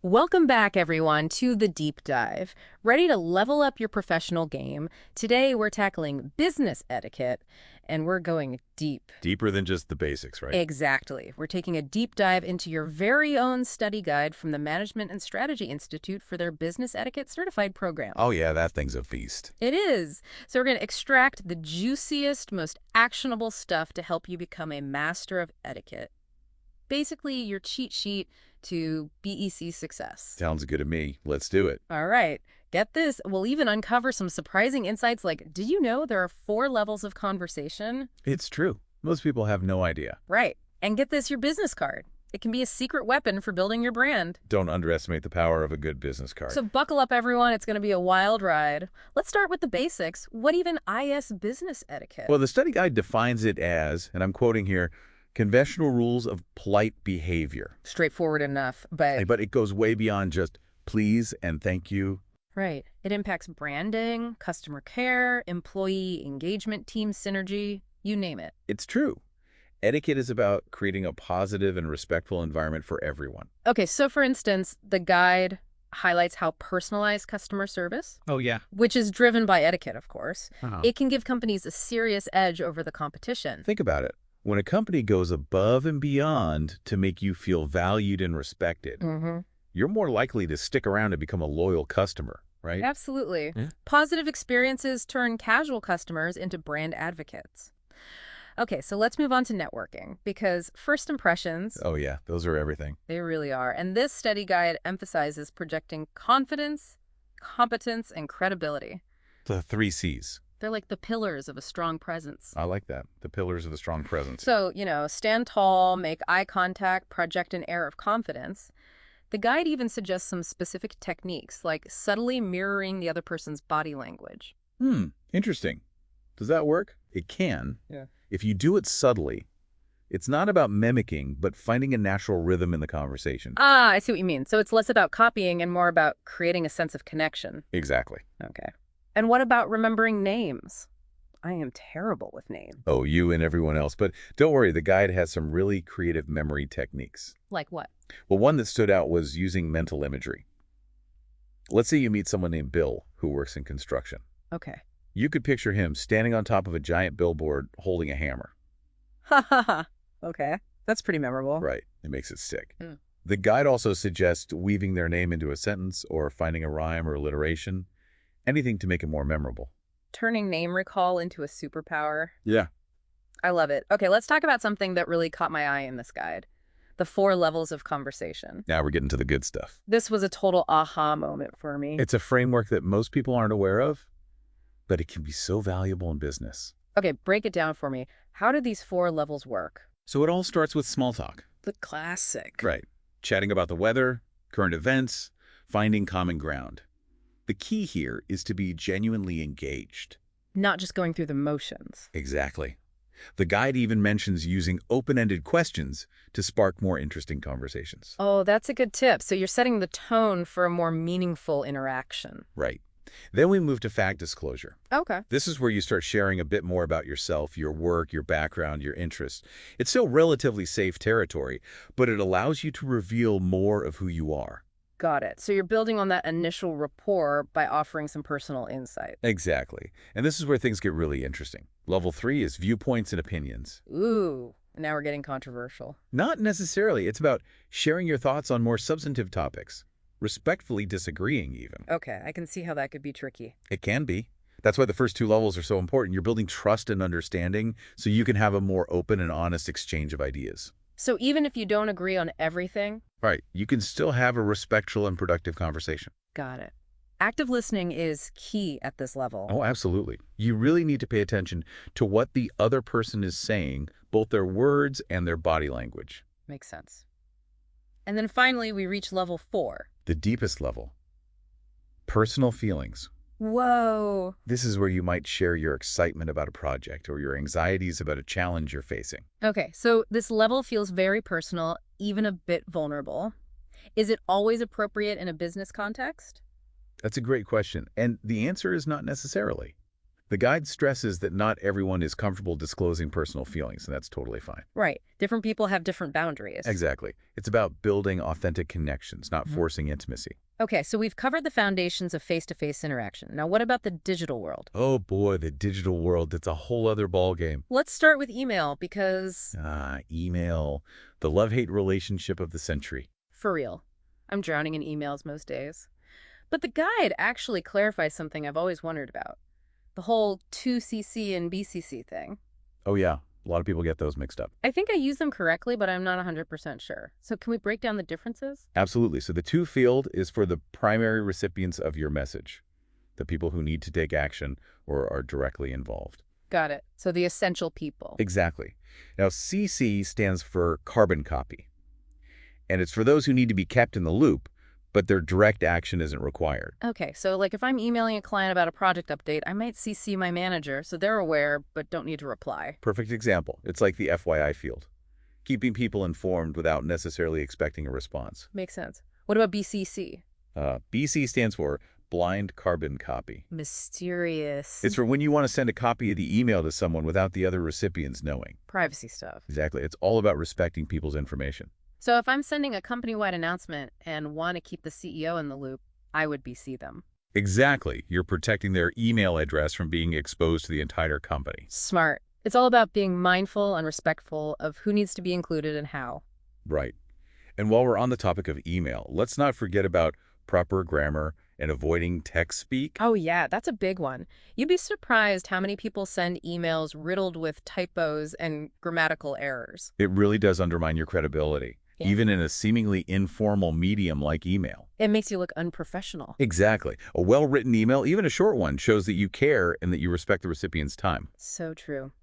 Welcome back, everyone, to the deep dive. Ready to level up your professional game? Today, we're tackling business etiquette, and we're going deep. Deeper than just the basics, right? Exactly. We're taking a deep dive into your very own study guide from the Management and Strategy Institute for their Business Etiquette Certified program. Oh yeah, that thing's a feast. It is. So we're going to extract the juiciest, most actionable stuff to help you become a master of etiquette. Basically, your cheat sheet to BEC success. Sounds good to me. Let's do it. All right. Get this. We'll even uncover some surprising insights like, did you know there are 4 levels of conversation? It's true. Most people have no idea. Right. And get this, your business card. It can be a secret weapon for building your brand. Don't underestimate the power of a good business card. So buckle up, everyone. It's going to be a wild ride. Let's start with the basics. What even is business etiquette? Well, the study guide defines it as, and I'm quoting here, conventional rules of polite behavior. Straightforward enough, but... But it goes way beyond just please and thank you. Right. It impacts branding, customer care, employee engagement, team synergy, you name it. It's true. Etiquette is about creating a positive and respectful environment for everyone. Okay, so for instance, the guide highlights how personalized customer service, Oh, yeah. which is driven by etiquette, of course, Uh-huh. it can give companies a serious edge over the competition. Think about it. When a company goes above and beyond to make you feel valued and respected, you're more likely to stick around and become a loyal customer, right? Absolutely. Yeah. Positive experiences turn casual customers into brand advocates. Okay, so let's move on to networking, because first impressions, Oh yeah, those are everything. they really are. And this study guide emphasizes projecting confidence, competence, and credibility. The 3 C's. They're like the pillars of a strong presence. I like that. The pillars of the strong presence. So, stand tall, make eye contact, project an air of confidence. The guide even suggests some specific techniques, like subtly mirroring the other person's body language. Interesting. Does that work? It can. Yeah. If you do it subtly, it's not about mimicking, but finding a natural rhythm in the conversation. Ah, I see what you mean. So it's less about copying and more about creating a sense of connection. Exactly. Okay. And what about remembering names? I am terrible with names. Oh, you and everyone else. But don't worry, the guide has some really creative memory techniques. Like what? Well, one that stood out was using mental imagery. Let's say you meet someone named Bill who works in construction. Okay. You could picture him standing on top of a giant billboard holding a hammer. Ha ha ha. Okay. That's pretty memorable. Right. It makes it stick. Hmm. The guide also suggests weaving their name into a sentence or finding a rhyme or alliteration, anything to make it more memorable. Turning name recall into a superpower. Yeah. I love it. Okay, let's talk about something that really caught my eye in this guide. The 4 levels of conversation. Now we're getting to the good stuff. This was a total aha moment for me. It's a framework that most people aren't aware of, but it can be so valuable in business. Okay, break it down for me. How do these 4 levels work? So it all starts with small talk. The classic. Right. Chatting about the weather, current events, finding common ground. The key here is to be genuinely engaged. Not just going through the motions. Exactly. The guide even mentions using open-ended questions to spark more interesting conversations. Oh, that's a good tip. So you're setting the tone for a more meaningful interaction. Right. Then we move to fact disclosure. Okay. This is where you start sharing a bit more about yourself, your work, your background, your interests. It's still relatively safe territory, but it allows you to reveal more of who you are. Got it. So you're building on that initial rapport by offering some personal insight. Exactly. And this is where things get really interesting. Level 3 is viewpoints and opinions. Ooh, now we're getting controversial. Not necessarily. It's about sharing your thoughts on more substantive topics. Respectfully disagreeing, even. Okay, I can see how that could be tricky. It can be. That's why the first 2 levels are so important. You're building trust and understanding so you can have a more open and honest exchange of ideas. So even if you don't agree on everything, Right. You can still have a respectful and productive conversation. got it. Active listening is key at this level. Oh, absolutely. You really need to pay attention to what the other person is saying, both their words and their body language. Makes sense. And then finally, we reach level 4. The deepest level. Personal feelings. Whoa. This is where you might share your excitement about a project or your anxieties about a challenge you're facing. Okay, so this level feels very personal, even a bit vulnerable. Is it always appropriate in a business context? That's a great question, and the answer is not necessarily. The guide stresses that not everyone is comfortable disclosing personal feelings, and that's totally fine. Right. Different people have different boundaries. Exactly. It's about building authentic connections, not Mhm. forcing intimacy. Okay, so we've covered the foundations of face-to-face interaction. Now, what about the digital world? Oh boy, the digital world, it's a whole other ballgame. Let's start with email because, Email, the love-hate relationship of the century. for real, I'm drowning in emails most days. But the guide actually clarifies something I've always wondered about. The whole 2CC and BCC thing. Oh yeah, a lot of people get those mixed up. I think I use them correctly, but I'm not 100% sure. So can we break down the differences? Absolutely. So the to field is for the primary recipients of your message, the people who need to take action or are directly involved. Got it. So the essential people. Exactly. Now, CC stands for carbon copy, and it's for those who need to be kept in the loop, but their direct action isn't required. Okay, so like if I'm emailing a client about a project update, I might CC my manager so they're aware but don't need to reply. Perfect example. It's like the FYI field, keeping people informed without necessarily expecting a response. Makes sense. What about BCC? BC stands for blind carbon copy. Mysterious. It's for when you want to send a copy of the email to someone without the other recipients knowing. Privacy stuff. Exactly. It's all about respecting people's information. So if I'm sending a company-wide announcement and want to keep the CEO in the loop, I would BC them. Exactly. You're protecting their email address from being exposed to the entire company. Smart. It's all about being mindful and respectful of who needs to be included and how. Right. And while we're on the topic of email, let's not forget about proper grammar and avoiding text speak. Oh yeah, that's a big one. You'd be surprised how many people send emails riddled with typos and grammatical errors. It really does undermine your credibility, Yeah. even in a seemingly informal medium like email. It makes you look unprofessional. Exactly. A well-written email, even a short one, shows that you care and that you respect the recipient's time. So true.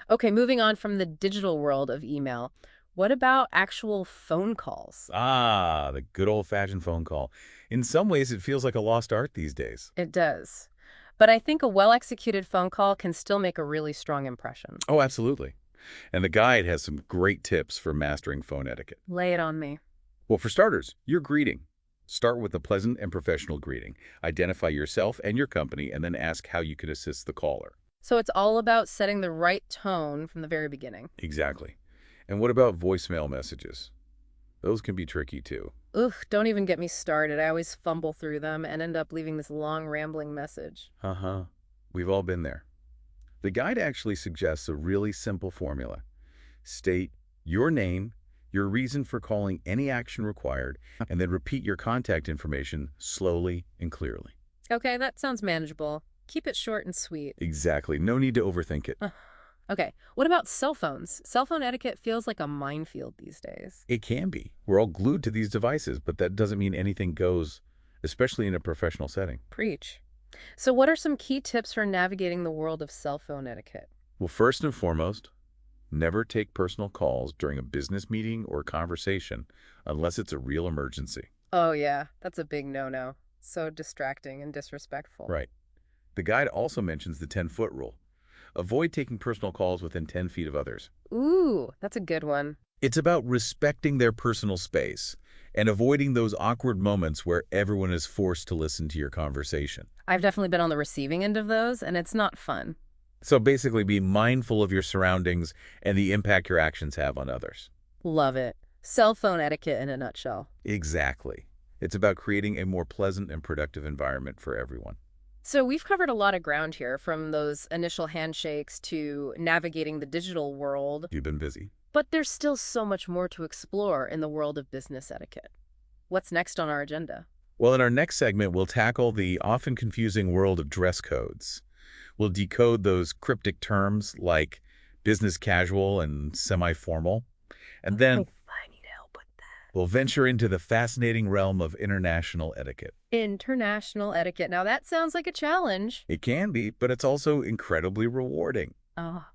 Okay, moving on from the digital world of email, what about actual phone calls? The good old-fashioned phone call. In some ways, it feels like a lost art these days. It does. But I think a well-executed phone call can still make a really strong impression. Oh, absolutely. And the guide has some great tips for mastering phone etiquette. Lay it on me. Well, for starters, your greeting. Start with a pleasant and professional greeting. Identify yourself and your company, and then ask how you can assist the caller. So it's all about setting the right tone from the very beginning. Exactly. And what about voicemail messages? Those can be tricky, too. Ugh, don't even get me started. I always fumble through them and end up leaving this long, rambling message. Uh-huh. We've all been there. The guide actually suggests a really simple formula. State your name, your reason for calling, any action required, and then repeat your contact information slowly and clearly. Okay, that sounds manageable. Keep it short and sweet. Exactly. No need to overthink it. Okay, what about cell phones? Cell phone etiquette feels like a minefield these days. It can be. We're all glued to these devices, but that doesn't mean anything goes, especially in a professional setting. Preach. So what are some key tips for navigating the world of cell phone etiquette? Well, first and foremost, never take personal calls during a business meeting or conversation unless it's a real emergency. Oh yeah, that's a big no-no. So distracting and disrespectful. Right. The guide also mentions the 10-foot rule. Avoid taking personal calls within 10 feet of others. Ooh, that's a good one. It's about respecting their personal space and avoiding those awkward moments where everyone is forced to listen to your conversation. I've definitely been on the receiving end of those, and it's not fun. So basically, be mindful of your surroundings and the impact your actions have on others. Love it. Cell phone etiquette in a nutshell. Exactly. It's about creating a more pleasant and productive environment for everyone. So we've covered a lot of ground here, from those initial handshakes to navigating the digital world. You've been busy. But there's still so much more to explore in the world of business etiquette. What's next on our agenda? Well, in our next segment, we'll tackle the often confusing world of dress codes. We'll decode those cryptic terms like business casual and semi-formal. And then I need help with that. we'll venture into the fascinating realm of international etiquette. International etiquette. Now that sounds like a challenge. It can be, but it's also incredibly rewarding. Oh,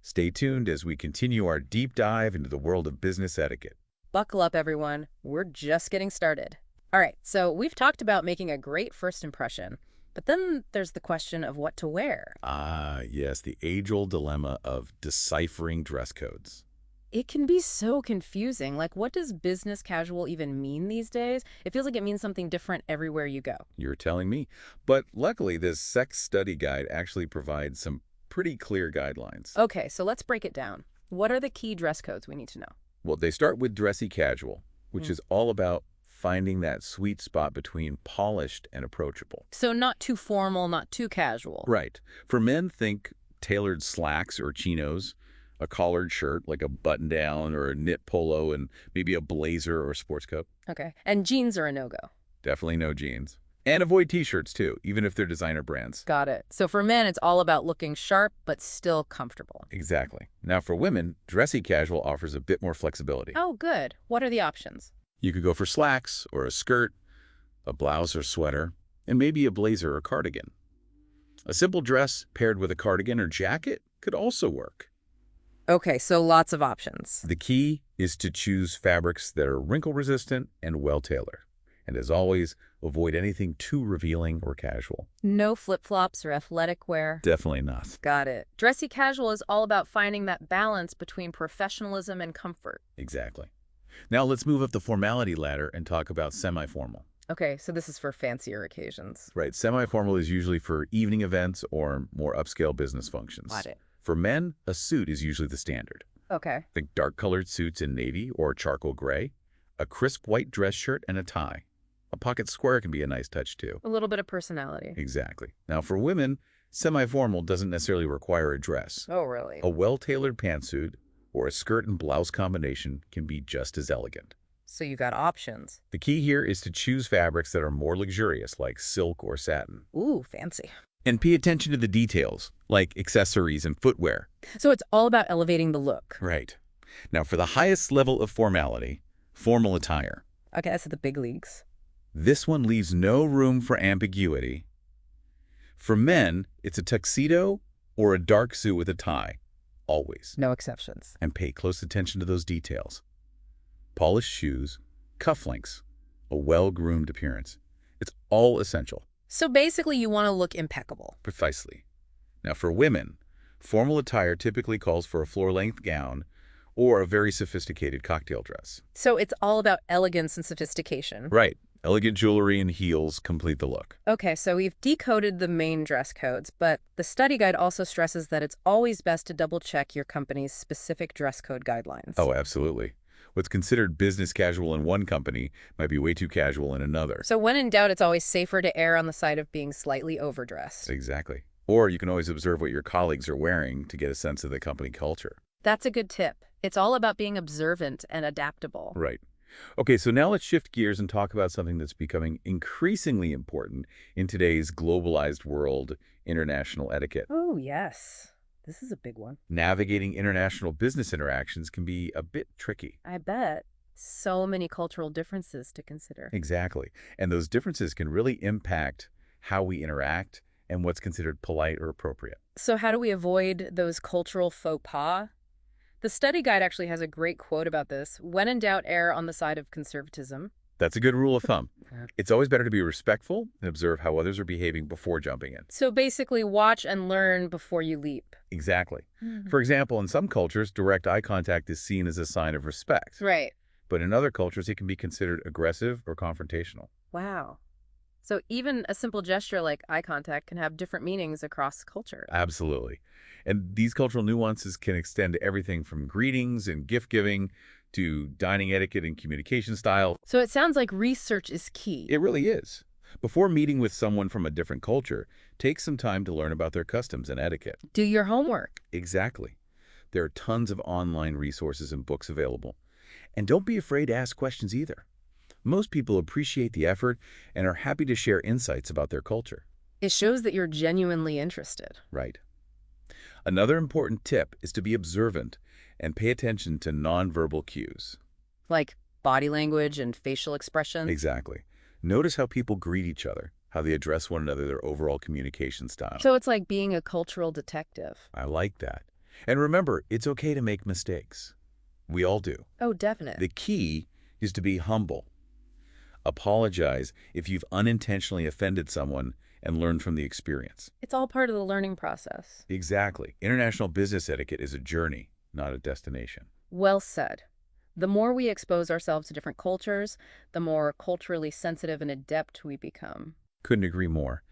Stay tuned as we continue our deep dive into the world of business etiquette. buckle up, everyone. We're just getting started. All right, so we've talked about making a great first impression, but then there's the question of what to wear. Yes, the age-old dilemma of deciphering dress codes. It can be so confusing. Like, what does business casual even mean these days? It feels like it means something different everywhere you go. You're telling me. But luckily, this sex study guide actually provides some pretty clear guidelines. Okay, so let's break it down. What are the key dress codes we need to know? Well, they start with dressy casual, which Mm. is all about finding that sweet spot between polished and approachable. So not too formal, not too casual. Right. For men, think tailored slacks or chinos, a collared shirt like a button-down or a knit polo, and maybe a blazer or a sports coat. Okay. And jeans are a no-go. Definitely no jeans. And avoid t-shirts, too, even if they're designer brands. Got it. So for men, it's all about looking sharp, but still comfortable. Exactly. Now, for women, dressy casual offers a bit more flexibility. Oh, good. What are the options? You could go for slacks or a skirt, a blouse or sweater, and maybe a blazer or cardigan. A simple dress paired with a cardigan or jacket could also work. Okay, so lots of options. The key is to choose fabrics that are wrinkle-resistant and well-tailored. And as always, avoid anything too revealing or casual. No flip-flops or athletic wear. Definitely not. Got it. Dressy casual is all about finding that balance between professionalism and comfort. Exactly. Now let's move up the formality ladder and talk about semi-formal. Okay, so this is for fancier occasions. Right, semi-formal is usually for evening events or more upscale business functions. Got it. For men, a suit is usually the standard. Okay. Think dark-colored suits in navy or charcoal gray, a crisp white dress shirt, and a tie. A pocket square can be a nice touch, too. A little bit of personality. Exactly. Now, for women, semi-formal doesn't necessarily require a dress. Oh, really? A well-tailored pantsuit or a skirt and blouse combination can be just as elegant. So you got options. The key here is to choose fabrics that are more luxurious, like silk or satin. Ooh, fancy. And pay attention to the details, like accessories and footwear. So it's all about elevating the look. Right. Now, for the highest level of formality, formal attire. Okay, that's the big leagues. This one leaves no room for ambiguity. For men, it's a tuxedo or a dark suit with a tie, always. No exceptions. And pay close attention to those details. Polished shoes, cufflinks, a well-groomed appearance. It's all essential. So basically you want to look impeccable. Precisely. Now for women, formal attire typically calls for a floor-length gown or a very sophisticated cocktail dress. So it's all about elegance and sophistication. Right. Elegant jewelry and heels complete the look. Okay, so we've decoded the main dress codes, but the study guide also stresses that it's always best to double-check your company's specific dress code guidelines. Oh, absolutely. What's considered business casual in one company might be way too casual in another. So when in doubt, it's always safer to err on the side of being slightly overdressed. Exactly. Or you can always observe what your colleagues are wearing to get a sense of the company culture. That's a good tip. It's all about being observant and adaptable. Right. Okay, so now let's shift gears and talk about something that's becoming increasingly important in today's globalized world, international etiquette. Oh, yes. This is a big one. Navigating international business interactions can be a bit tricky. I bet. So many cultural differences to consider. Exactly. And those differences can really impact how we interact and what's considered polite or appropriate. So how do we avoid those cultural faux pas? The study guide actually has a great quote about this. When in doubt, err on the side of conservatism. That's a good rule of thumb. Yeah. It's always better to be respectful and observe how others are behaving before jumping in. So basically, watch and learn before you leap. Exactly. For example, in some cultures, direct eye contact is seen as a sign of respect. Right. But in other cultures, it can be considered aggressive or confrontational. Wow. So even a simple gesture like eye contact can have different meanings across culture. Absolutely. And these cultural nuances can extend to everything from greetings and gift giving to dining etiquette and communication style. So it sounds like research is key. It really is. Before meeting with someone from a different culture, take some time to learn about their customs and etiquette. Do your homework. Exactly. There are tons of online resources and books available. And don't be afraid to ask questions either. Most people appreciate the effort and are happy to share insights about their culture. It shows that you're genuinely interested. Right. Another important tip is to be observant and pay attention to nonverbal cues. Like body language and facial expressions. Exactly. Notice how people greet each other, how they address one another, their overall communication style. So it's like being a cultural detective. I like that. And remember, it's okay to make mistakes. We all do. Oh, definitely. The key is to be humble. Apologize if you've unintentionally offended someone and learn from the experience. It's all part of the learning process. Exactly. International business etiquette is a journey, not a destination. Well said. The more we expose ourselves to different cultures, the more culturally sensitive and adept we become. Couldn't agree more.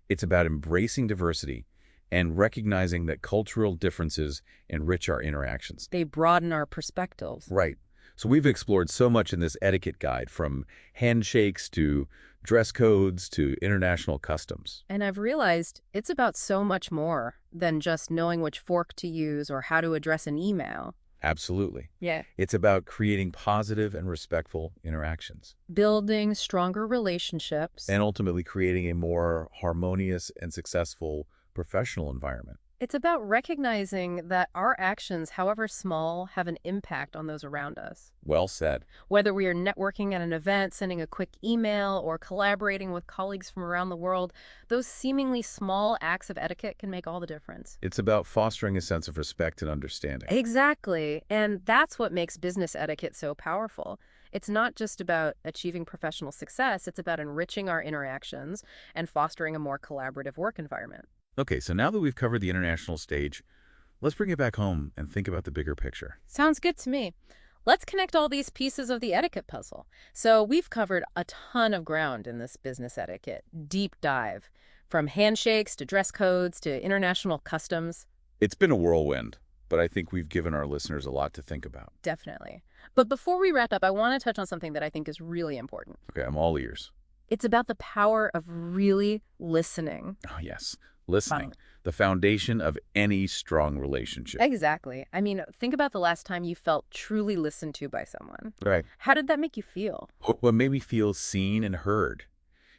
It's about embracing diversity and recognizing that cultural differences enrich our interactions. They broaden our perspectives. Right. So we've explored so much in this etiquette guide, from handshakes to dress codes to international customs. And I've realized it's about so much more than just knowing which fork to use or how to address an email. Absolutely. Yeah. It's about creating positive and respectful interactions Building stronger relationships. and ultimately creating a more harmonious and successful professional environment. It's about recognizing that our actions, however small, have an impact on those around us. Well said. Whether we are networking at an event, sending a quick email, or collaborating with colleagues from around the world, those seemingly small acts of etiquette can make all the difference. It's about fostering a sense of respect and understanding. Exactly. And that's what makes business etiquette so powerful. It's not just about achieving professional success, it's about enriching our interactions and fostering a more collaborative work environment. Okay, so now that we've covered the international stage, let's bring it back home and think about the bigger picture. Sounds good to me. Let's connect all these pieces of the etiquette puzzle. So we've covered a ton of ground in this business etiquette deep dive, from handshakes to dress codes to international customs. It's been a whirlwind, but I think we've given our listeners a lot to think about. Definitely. But before we wrap up, I want to touch on something that I think is really important. Okay, I'm all ears. It's about the power of really listening. Oh, yes. Listening, the foundation of any strong relationship. Exactly. I mean, think about the last time you felt truly listened to by someone. Right. How did that make you feel? What made me feel seen and heard?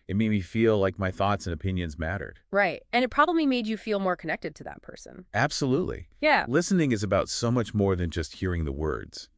It made me feel like my thoughts and opinions mattered. Right. And it probably made you feel more connected to that person. Absolutely. Yeah. Listening is about so much more than just hearing the words.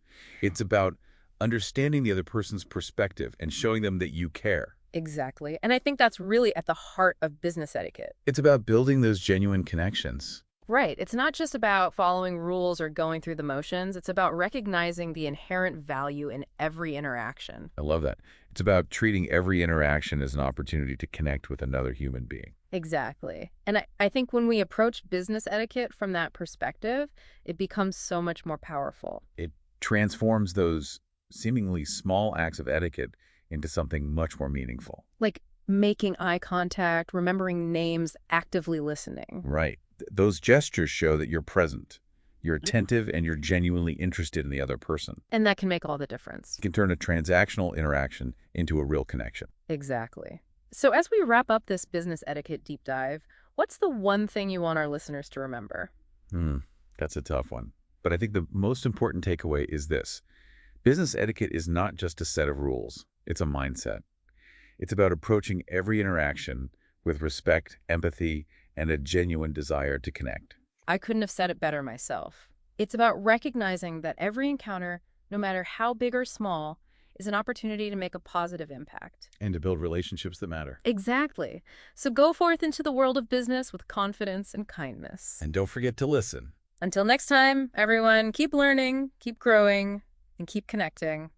It's about understanding the other person's perspective and showing them that you care. Exactly. And I think that's really at the heart of business etiquette. It's about building those genuine connections. Right. It's not just about following rules or going through the motions. It's about recognizing the inherent value in every interaction. I love that. It's about treating every interaction as an opportunity to connect with another human being. Exactly. And I think when we approach business etiquette from that perspective, it becomes so much more powerful. It transforms those seemingly small acts of etiquette into something much more meaningful. Like making eye contact, remembering names, actively listening. Right. Those gestures show that you're present, you're attentive, and you're genuinely interested in the other person. And that can make all the difference. You can turn a transactional interaction into a real connection. Exactly. So as we wrap up this business etiquette deep dive, what's the one thing you want our listeners to remember? That's a tough one. But I think the most important takeaway is this. Business etiquette is not just a set of rules. It's a mindset. It's about approaching every interaction with respect, empathy, and a genuine desire to connect. I couldn't have said it better myself. It's about recognizing that every encounter, no matter how big or small, is an opportunity to make a positive impact. And to build relationships that matter. Exactly. So go forth into the world of business with confidence and kindness. And don't forget to listen. Until next time, everyone, keep learning, keep growing, and keep connecting.